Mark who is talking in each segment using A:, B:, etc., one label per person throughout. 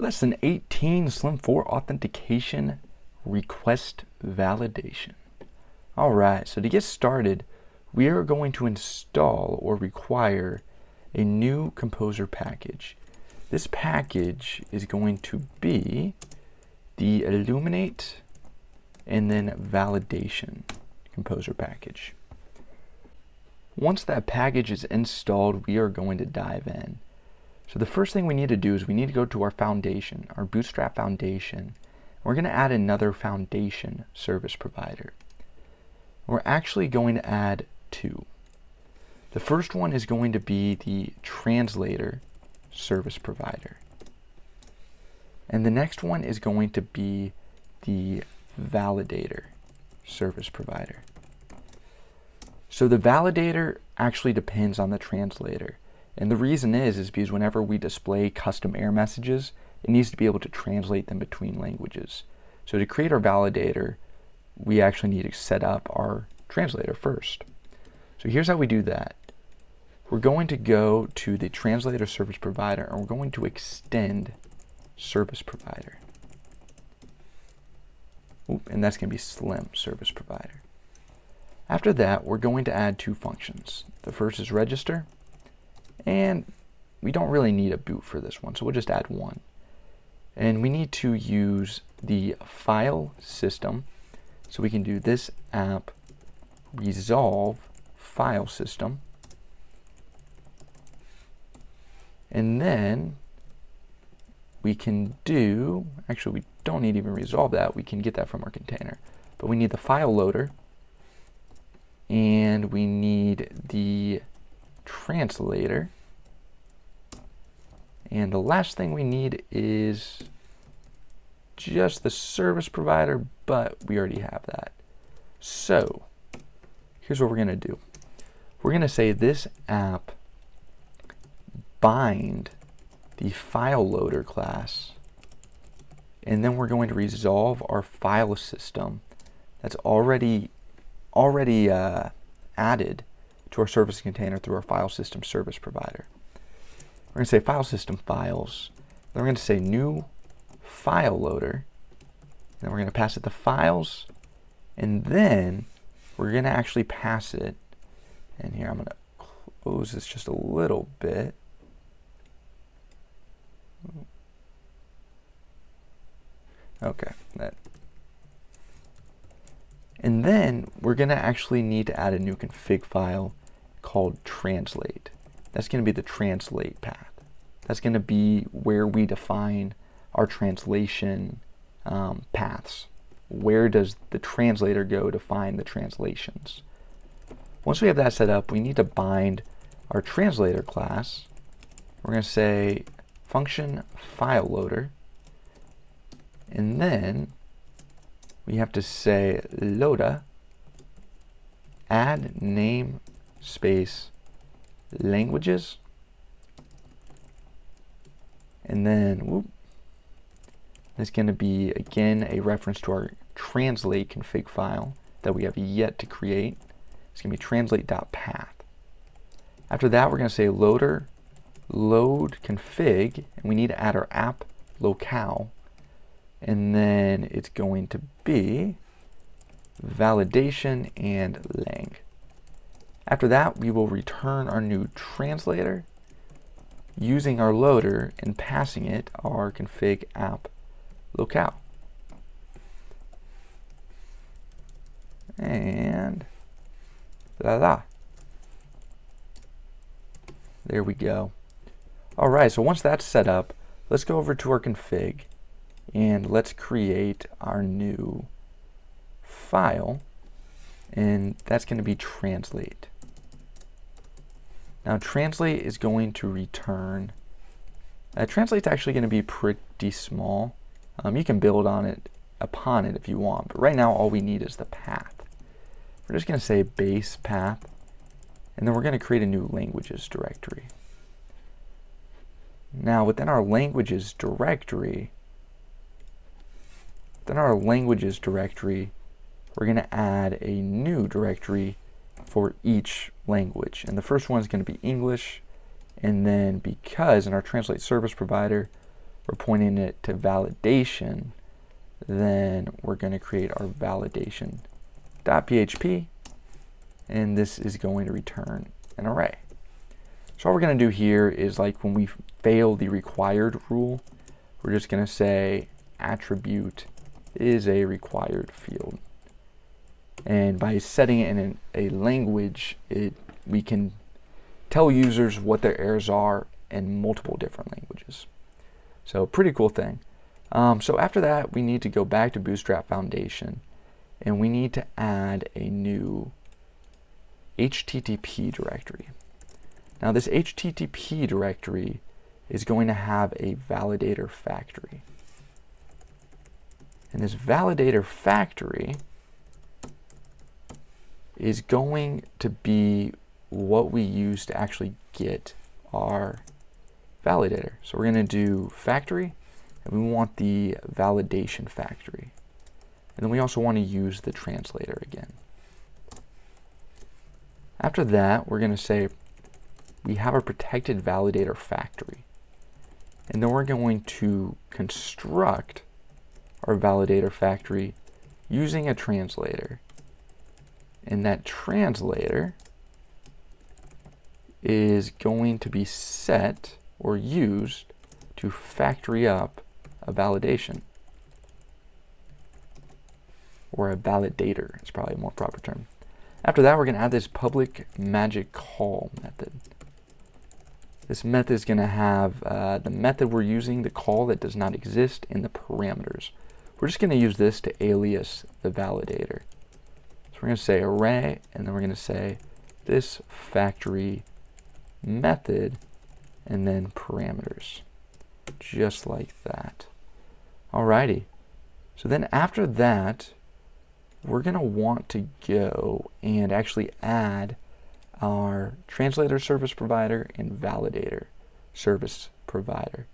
A: Lesson 18, Slim 4 Authentication Request Validation. Alright, so to get started, we are going to install or require a new Composer package. This package is going to be the Illuminate and then Validation Composer package. Once that package is installed, we are going to dive in. So the first thing we need to do is we need to go to our foundation, our Bootstrap foundation. We're going to add another foundation service provider. We're actually going to add two. The first one is going to be the Translator service provider. And the next one is going to be the Validator service provider. So the Validator actually depends on the Translator. And the reason is because whenever we display custom error messages, it needs to be able to translate them between languages. So to create our validator, we actually need to set up our translator first. So here's how we do that. We're going to go to the Translator Service Provider and we're going to extend Service Provider. And that's going to be Slim Service Provider. After that, we're going to add two functions. The first is register. And we don't really need a boot for this one, so we'll just add one. And we need to use the file system, so we can do this app resolve file system. And then we can do, actually we don't need to even resolve that, we can get that from our container. But we need the file loader, and we need the translator, and the last thing we need is just the service provider, but we already have that. So here's what we're going to do. We're going to say this app bind the file loader class, and then we're going to resolve our file system that's already added to our service container through our file system service provider. We're going to say file system files. Then we're going to say new file loader. Then we're going to pass it the files. And then we're going to actually pass it. And here I'm going to close this just a little bit. Okay. And then we're going to actually need to add a new config file called translate. That's going to be the translate path. That's going to be where we define our translation paths. Where does the translator go to find the translations? Once we have that set up, we need to bind our translator class. We're going to say function file loader, and then we have to say loader add name space languages, and then there's going to be again a reference to our translate config file that we have yet to create. It's going to be translate.path. After that, we're going to say loader load config, and we need to add our app locale, and then it's going to be validation and lang. After that, we will return our new translator using our loader and passing it our config app locale. And there we go. Alright, so once that's set up, let's go over to our config and let's create our new file, and that's going to be translate. Now translate is going to return, translate's actually going to be pretty small. You can build upon it if you want, but right now all we need is the path. We're just going to say base path, and then we're going to create a new languages directory. Now within our languages directory, we're going to add a new directory for each language. And the first one is going to be English, and then because in our translate service provider, we're pointing it to validation, then we're going to create our validation.php, and this is going to return an array. So all we're going to do here is, like when we fail the required rule, we're just going to say attribute is a required field. And by setting it in a language, we can tell users what their errors are in multiple different languages. So pretty cool thing. So after that, we need to go back to Bootstrap Foundation, and we need to add a new HTTP directory. Now this HTTP directory is going to have a validator factory. And this validator factory is going to be what we use to actually get our validator. So we're going to do factory, and we want the validation factory. And then we also want to use the translator again. After that, we're going to say we have a protected validator factory. And then we're going to construct our validator factory using a translator. And that translator is going to be set or used to factory up a validation. Or a validator, it's probably a more proper term. After that, we're going to add this public magic call method. This method is going to have the method we're using, the call that does not exist, and the parameters. We're just going to use this to alias the validator. So we're going to say array, and then we're going to say this factory method, and then parameters. Just like that. Alrighty. So then after that, we're going to want to go and actually add our translator service provider and validator service provider.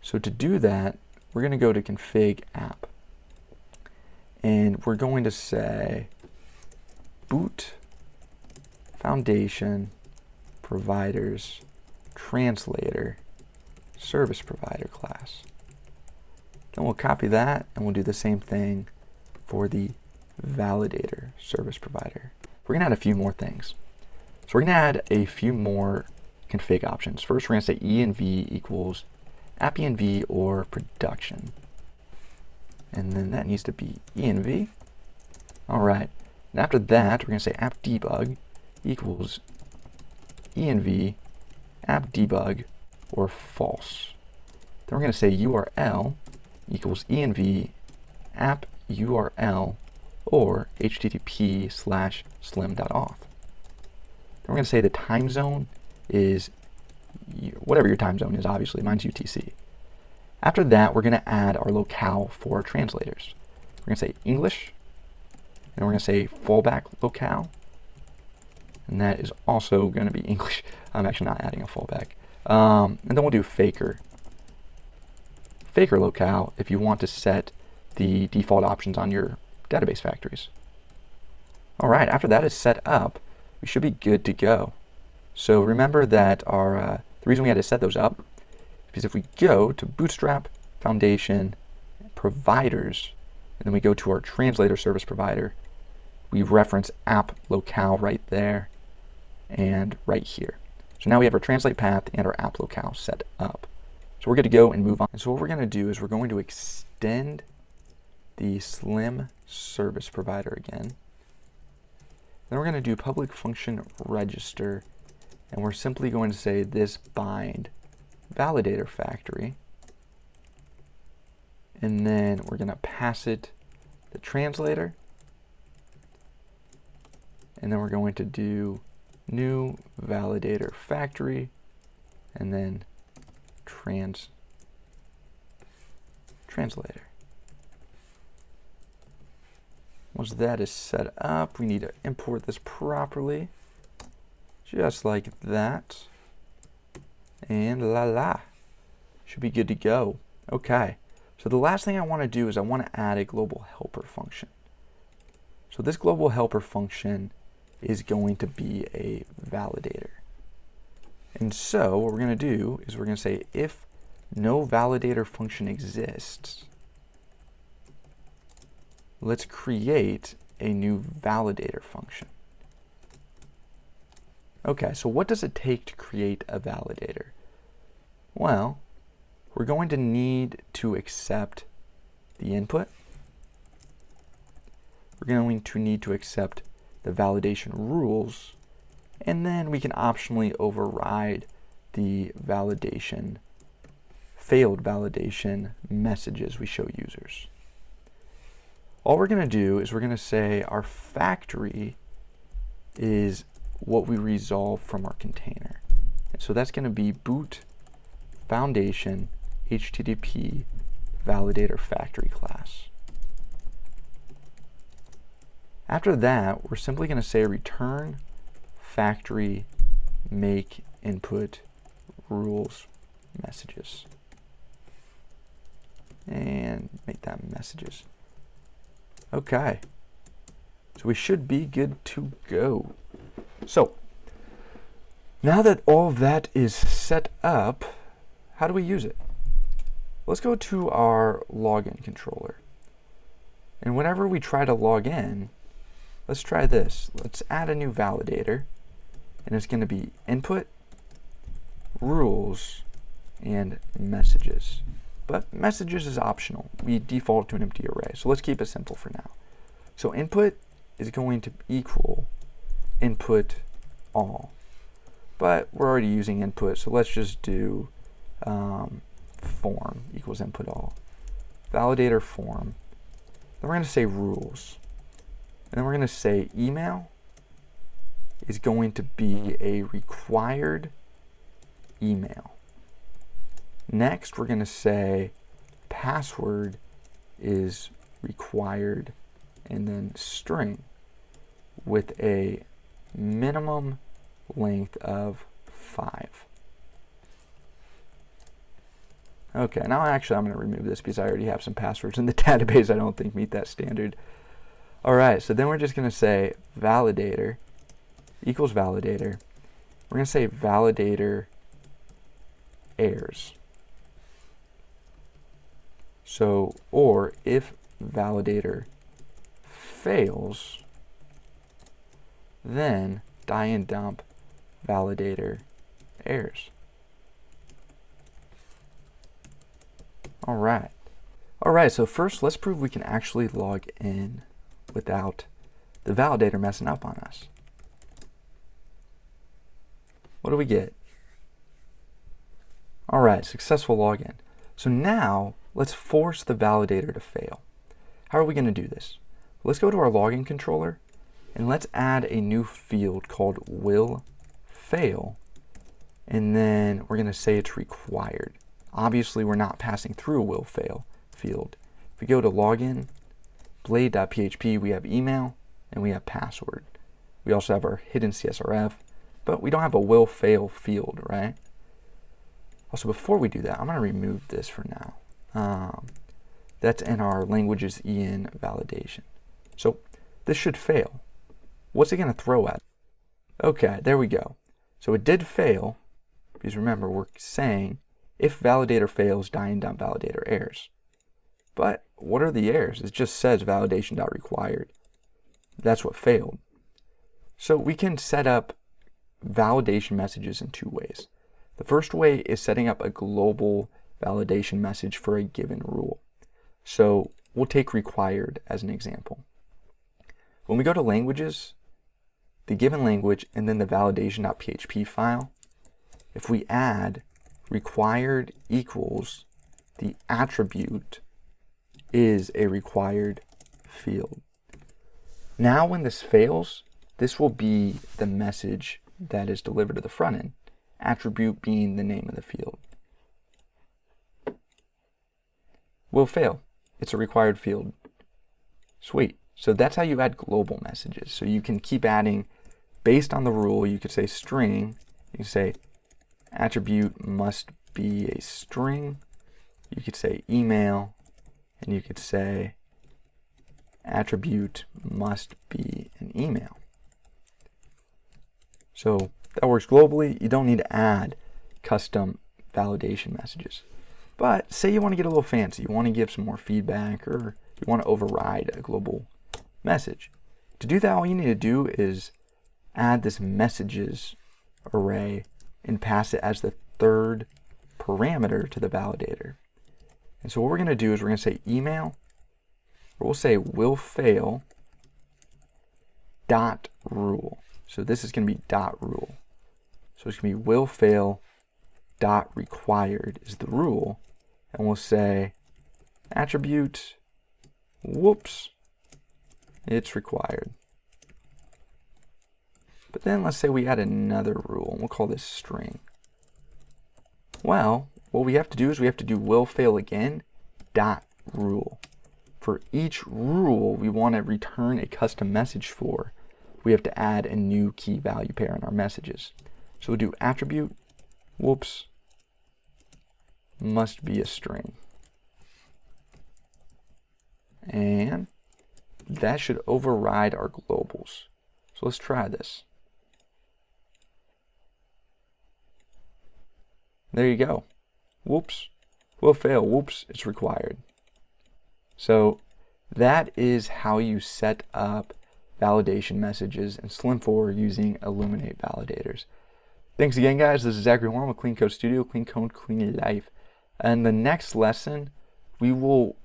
A: So to do that, we're going to go to config app, and we're going to say boot foundation providers translator service provider class. Then we'll copy that, and we'll do the same thing for the validator service provider. We're going to add a few more things. So we're going to add a few more config options. First, we're going to say env equals appenv or production. And then that needs to be env. All right. And after that, we're going to say appdebug equals env appdebug or false. Then we're going to say URL equals env app URL or http/slim.auth. Then we're going to say the time zone is whatever your time zone is, obviously. Mine's UTC. After that, we're going to add our locale for translators. We're going to say English, and we're going to say fallback locale, and that is also going to be English. I'm actually not adding a fallback. And then we'll do faker locale if you want to set the default options on your database factories. All right, after that is set up, we should be good to go. So remember that our the reason we had to set those up is because if we go to Bootstrap Foundation providers, and then we go to our translator service provider, we reference app locale right there and right here. So now we have our translate path and our app locale set up. So we're good to go and move on. And so what we're going to do is we're going to extend the Slim service provider again. Then we're going to do public function register, and we're simply going to say this bind validator factory, and then we're going to pass it the translator, and then we're going to do new validator factory, and then translator. Once that is set up, we need to import this properly, just like that, and should be good to go. Okay, so the last thing I want to do is I want to add a global helper function. So this global helper function is going to be a validator. And so what we're going to do is we're going to say if no validator function exists, let's create a new validator function. Okay, so what does it take to create a validator? Well, we're going to need to accept the input. We're going to need to accept the validation rules, and then we can optionally override the failed validation messages we show users. All we're going to do is we're going to say our factory is what we resolve from our container. And so that's going to be boot foundation HTTP validator factory class. After that, we're simply going to say return factory make input rules messages. And make that messages. Okay. So we should be good to go. So, now that all of that is set up, how do we use it? Let's go to our login controller. And whenever we try to log in, let's try this. Let's add a new validator. And it's going to be input, rules, and messages. But messages is optional. We default to an empty array. So let's keep it simple for now. So input is going to equal input all. But we're already using input, so let's just do form equals input all. Validator form. Then we're going to say rules. And then we're going to say email is going to be a required email. Next, we're going to say password is required, and then string with a minimum length of 5. Okay, now actually I'm going to remove this because I already have some passwords in the database I don't think meet that standard. Alright, so then we're just going to say validator equals validator. We're going to say validator errors. So, or if validator fails, then die and dump validator errors. Alright. Alright, so first let's prove we can actually log in without the validator messing up on us. What do we get? Alright, successful login. So now let's force the validator to fail. How are we going to do this? Let's go to our login controller and let's add a new field called WillFail, and then we're going to say it's required. Obviously we're not passing through a WillFail field. If we go to login, blade.php, we have email and we have password. We also have our hidden CSRF, but we don't have a WillFail field, right? Also, before we do that, I'm going to remove this for now. That's in our languages en validation. So this should fail. What's it going to throw at? Okay, there we go. So it did fail, because remember, we're saying if validator fails, die and dump validator errors. But what are the errors? It just says validation.required. That's what failed. So we can set up validation messages in 2 ways. The first way is setting up a global validation message for a given rule. So we'll take required as an example. When we go to languages, the given language and then the validation.php file, if we add required equals the attribute is a required field. Now when this fails, this will be the message that is delivered to the front end, attribute being the name of the field. Will fail. It's a required field. Sweet. So that's how you add global messages. So you can keep adding based on the rule. You could say string. You can say attribute must be a string. You could say email. And you could say attribute must be an email. So that works globally. You don't need to add custom validation messages. But say you want to get a little fancy, you want to give some more feedback, or you want to override a global message. To do that, all you need to do is add this messages array and pass it as the third parameter to the validator. And so what we're going to do is we're going to say email, or we'll say WillFail dot rule. So this is going to be dot rule. So it's going to be WillFail dot required is the rule, and we'll say attribute, whoops, it's required. But then let's say we add another rule, and we'll call this string. Well, what we have to do is we have to do WillFail again dot rule. For each rule we want to return a custom message for, we have to add a new key value pair in our messages. So we'll do attribute, whoops, must be a string. And that should override our globals. So let's try this. There you go. Whoops, WillFail, whoops, it's required. So that is how you set up validation messages in Slim 4 using Illuminate validators. Thanks again, guys. This is Zachary Horn with Clean Code Studio, Clean Code, Clean Life. And the next lesson, we will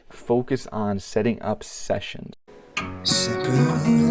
A: focus on setting up sessions.
B: Simple.